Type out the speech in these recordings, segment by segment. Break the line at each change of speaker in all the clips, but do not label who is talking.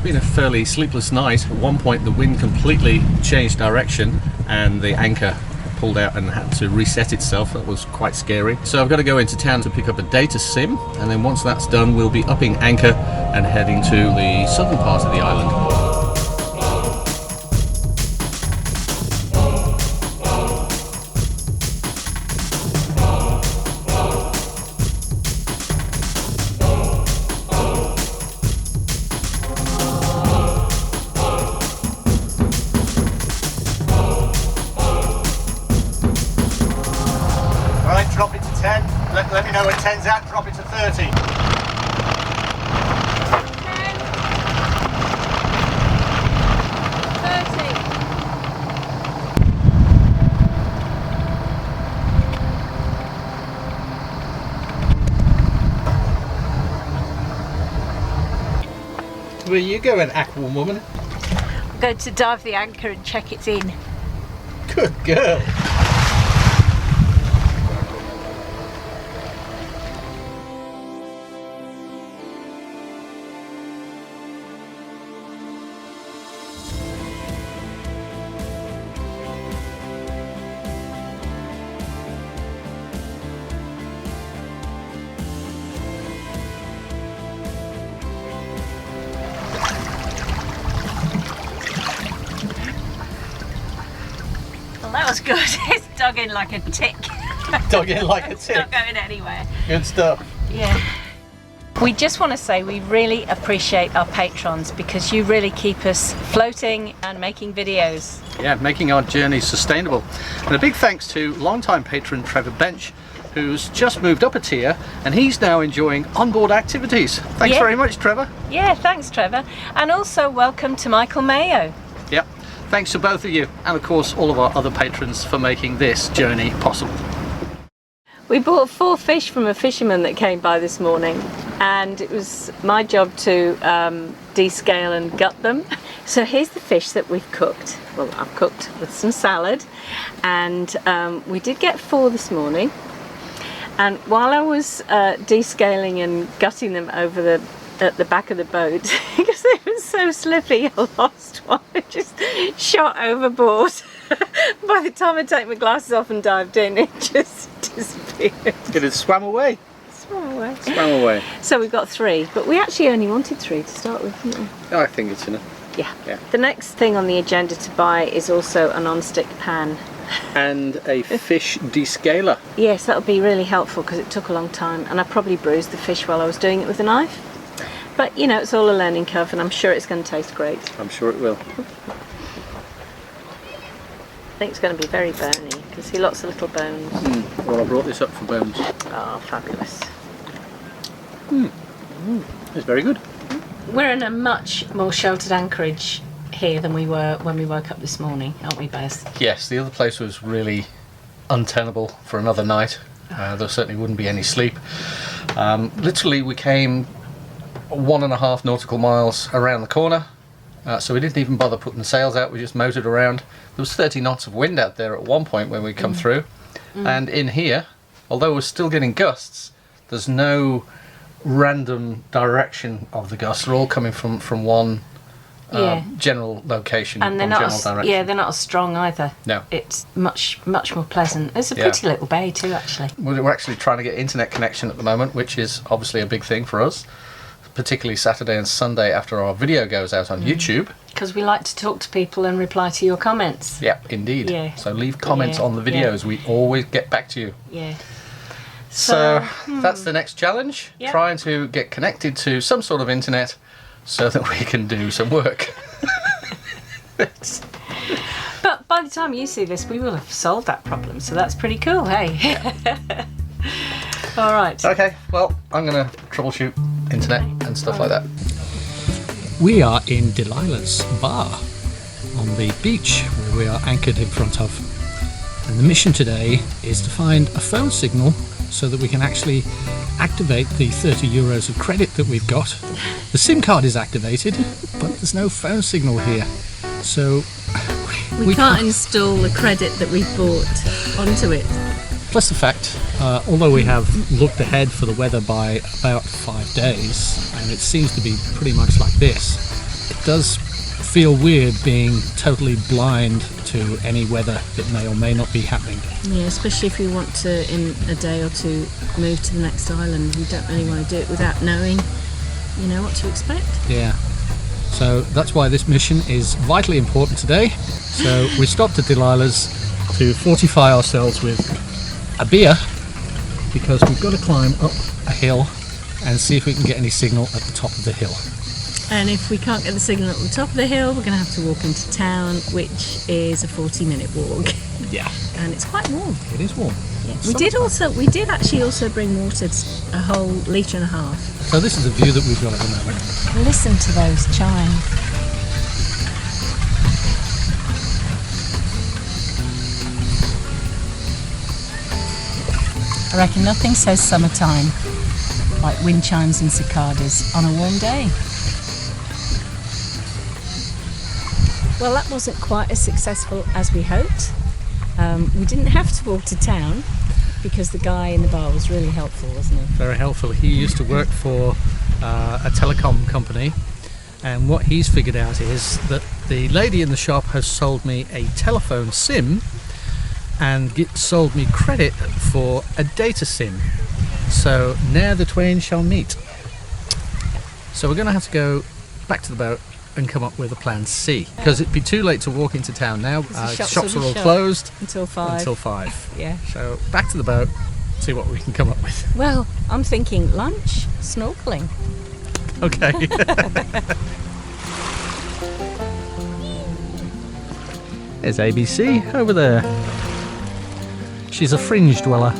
been a fairly sleepless night. At one point the wind completely changed direction and the anchor pulled out and had to reset itself. That was quite scary. So I've got to go into town to pick up a data sim, and then once that's done we'll be upping anchor and heading to the southern part of the island.
Drop it to 10. Let me know when 10's out. Drop it to 30.
10.
Where you going, aqua woman?
I'm going to dive the anchor and check it's in.
Good girl.
That was good. It's dug in like a tick.
Dug in like a
It's
tick.
not going anywhere.
Good stuff.
Yeah. We just want to say we really appreciate our patrons because you really keep us floating and making videos.
Yeah, making our journey sustainable. And a big thanks to longtime patron Trevor Bench, who's just moved up a tier and he's now enjoying onboard activities. Thanks very much, Trevor.
Yeah, thanks, Trevor. And also welcome to Michael Mayo.
Yep. Thanks to both of you, and of course all of our other patrons for making this journey possible.
We bought 4 fish from a fisherman that came by this morning, and it was my job to descale and gut them. So here's the fish that we've cooked. Well, I've cooked with some salad, and we did get 4 this morning. And while I was descaling and gutting them over at the back of the boat, because they were so slippy, I lost one. It just shot overboard. By the time I take my glasses off and dived in, it just disappeared.
It had swam away.
Swam away.
Swam away.
So we've got 3, but we actually only wanted 3 to start with, didn't we?
I think it's enough.
Yeah. The next thing on the agenda to buy is also a non-stick pan.
And a fish descaler.
Yes, that would be really helpful because it took a long time, and I probably bruised the fish while I was doing it with a knife. But you know, it's all a learning curve, and I'm sure it's going to taste great.
I'm sure it will.
I think it's going to be very bony. You can see lots of little bones.
Well, I brought this up for bones.
Oh, fabulous.
It's very good.
We're in a much more sheltered anchorage here than we were when we woke up this morning, aren't we, Bez?
Yes, the other place was really untenable for another night. There certainly wouldn't be any sleep. Literally, we came 1.5 nautical miles around the corner, so we didn't even bother putting the sails out. We just motored around. There was 30 knots of wind out there at one point when we come through, and in here, although we're still getting gusts, there's no random direction of the gusts. They're all coming from one general location,
and they're
one
not
general direction.
Yeah, they're not as strong either.
No.
It's much more pleasant. It's a pretty little bay too, actually.
We're actually trying to get internet connection at the moment, which is obviously a big thing for us, particularly Saturday and Sunday after our video goes out on YouTube.
Because we like to talk to people and reply to your comments.
Yeah, indeed.
Yeah.
So leave comments on the videos. We always get back to you.
Yeah.
So that's the next challenge.
Yep.
Trying to get connected to some sort of internet so that we can do some work.
But by the time you see this, we will have solved that problem. So that's pretty cool, hey? Yeah. All right.
Okay, well, I'm going to troubleshoot internet and stuff like that.
We are in Delilah's bar on the beach where we are anchored in front of. And the mission today is to find a phone signal so that we can actually activate the 30 euros of credit that we've got. The SIM card is activated, but there's no phone signal here. So
we can't install the credit that we bought onto it.
Plus the fact, although we have looked ahead for the weather by about 5 days, and it seems to be pretty much like this, it does feel weird being totally blind to any weather that may or may not be happening.
Yeah, especially if you want to, in a day or two, move to the next island. You don't really want to do it without knowing, you know, what to expect.
Yeah. So that's why this mission is vitally important today. So we stopped at Delilah's to fortify ourselves with a beer, because we've got to climb up a hill and see if we can get any signal at the top of the hill.
And if we can't get the signal at the top of the hill, we're going to have to walk into town, which is a 40-minute walk.
Yeah.
And it's quite warm.
It is warm.
Yeah. We did actually also bring water, a whole litre and a half.
So this is the view that we've got at the moment.
Listen to those chimes. I reckon nothing says summertime like wind chimes and cicadas on a warm day. Well, that wasn't quite as successful as we hoped. We didn't have to walk to town because the guy in the bar was really helpful, wasn't he?
Very helpful. He used to work for a telecom company, and what he's figured out is that the lady in the shop has sold me a telephone SIM and sold me credit for a data SIM. So now the twain shall meet. So we're going to have to go back to the boat and come up with a plan C, because it'd be too late to walk into town now. Shops are all closed
until 5.
Yeah. So back to the boat, see what we can come up with.
Well, I'm thinking lunch, snorkeling.
Okay. There's ABC over there. She's a fringe dweller.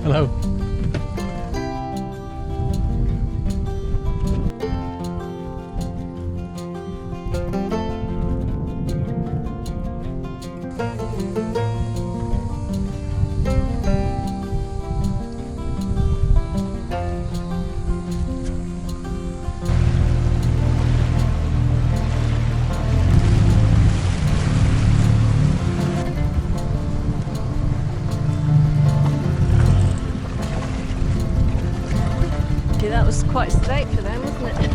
Hello.
That was quite straight for them, wasn't it?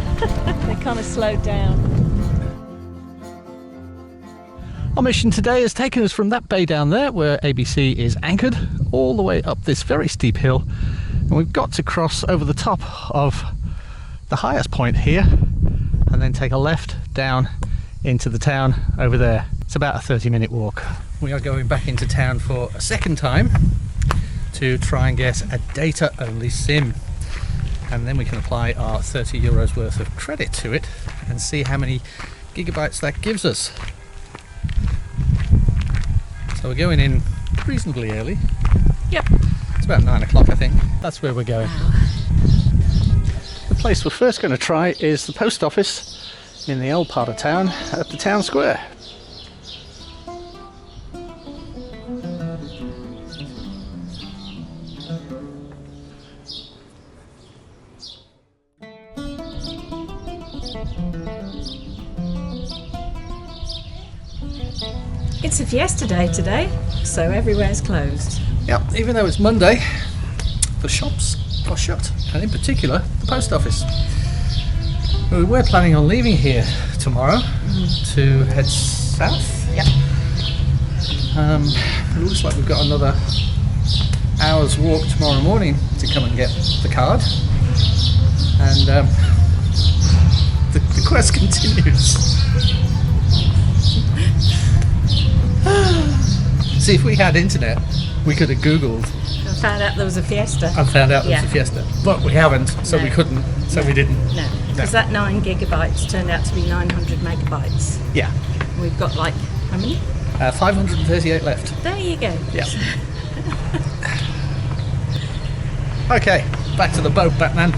They kind of slowed down.
Our mission today has taken us from that bay down there where ABC is anchored all the way up this very steep hill, and we've got to cross over the top of the highest point here and then take a left down into the town over there. It's about a 30-minute walk. We are going back into town for a second time to try and get a data-only SIM, and then we can apply our €30 worth of credit to it and see how many gigabytes that gives us. So we're going in reasonably early.
Yep.
It's about 9 o'clock, I think. That's where we're going.
Wow.
The place we're first going to try is the post office in the old part of town at the town square.
It's a fiesta day today, so everywhere's closed.
Yep, even though it's Monday, the shops are shut, and in particular, the post office. We were planning on leaving here tomorrow to head south.
Yep.
It looks like we've got another hour's walk tomorrow morning to come and get the card, and the quest continues. See, if we had internet, we could have Googled
And found out there was a fiesta.
and found out there was
Yeah.
a fiesta. But we haven't, so
No.
we couldn't, so we didn't.
No, because that 9 gigabytes turned out to be 900 megabytes.
Yeah.
We've got like, how many?
538 left.
There you go.
Yeah. Okay, back to the boat, Batman.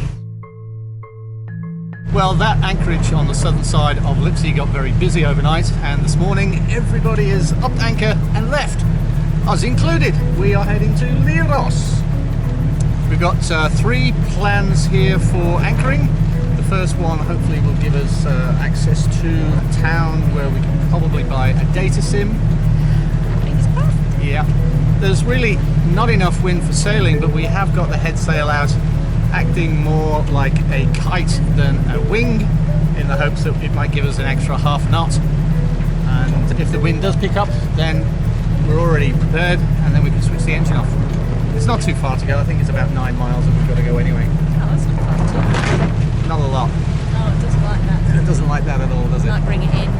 Well, that anchorage on the southern side of Lipsey got very busy overnight, and this morning everybody is up anchor and left, us included. We are heading to Leros.
we've got 3 plans here for anchoring. The first one hopefully will give us access to a town where we can probably buy a data sim. Yeah, there's really not enough wind for sailing, but we have got the head sail out, acting more like a kite than a wing, in the hopes that it might give us an extra half knot. And if the wind does pick up, then we're already prepared, and then we can switch the engine off. It's not too far to go. I think it's about 9 miles that we've got to go anyway.
Oh, that's not far at all.
Not a lot.
Oh, it doesn't like that.
It doesn't like that at all, does it?
Might bring it in.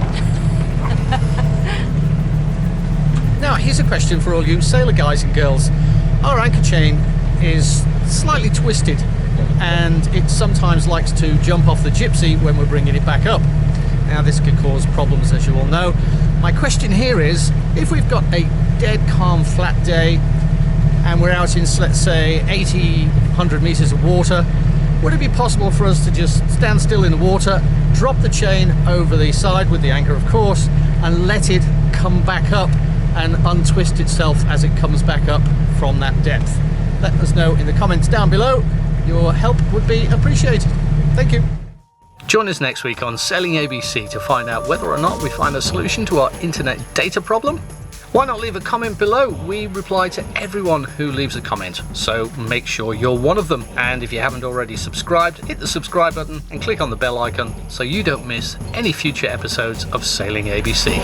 Now, here's a question for all you sailor guys and girls. Our anchor chain is slightly twisted, and it sometimes likes to jump off the gypsy when we're bringing it back up. Now, this could cause problems, as you all know. My question here is, if we've got a dead calm flat day and we're out in, let's say, 80, 100 meters of water, would it be possible for us to just stand still in the water, drop the chain over the side with the anchor, of course, and let it come back up and untwist itself as it comes back up from that depth? Let us know in the comments down below. Your help would be appreciated. Thank you. Join us next week on Sailing ABC to find out whether or not we find a solution to our internet data problem. Why not leave a comment below? We reply to everyone who leaves a comment, so make sure you're one of them. And if you haven't already subscribed, hit the subscribe button and click on the bell icon so you don't miss any future episodes of Sailing ABC.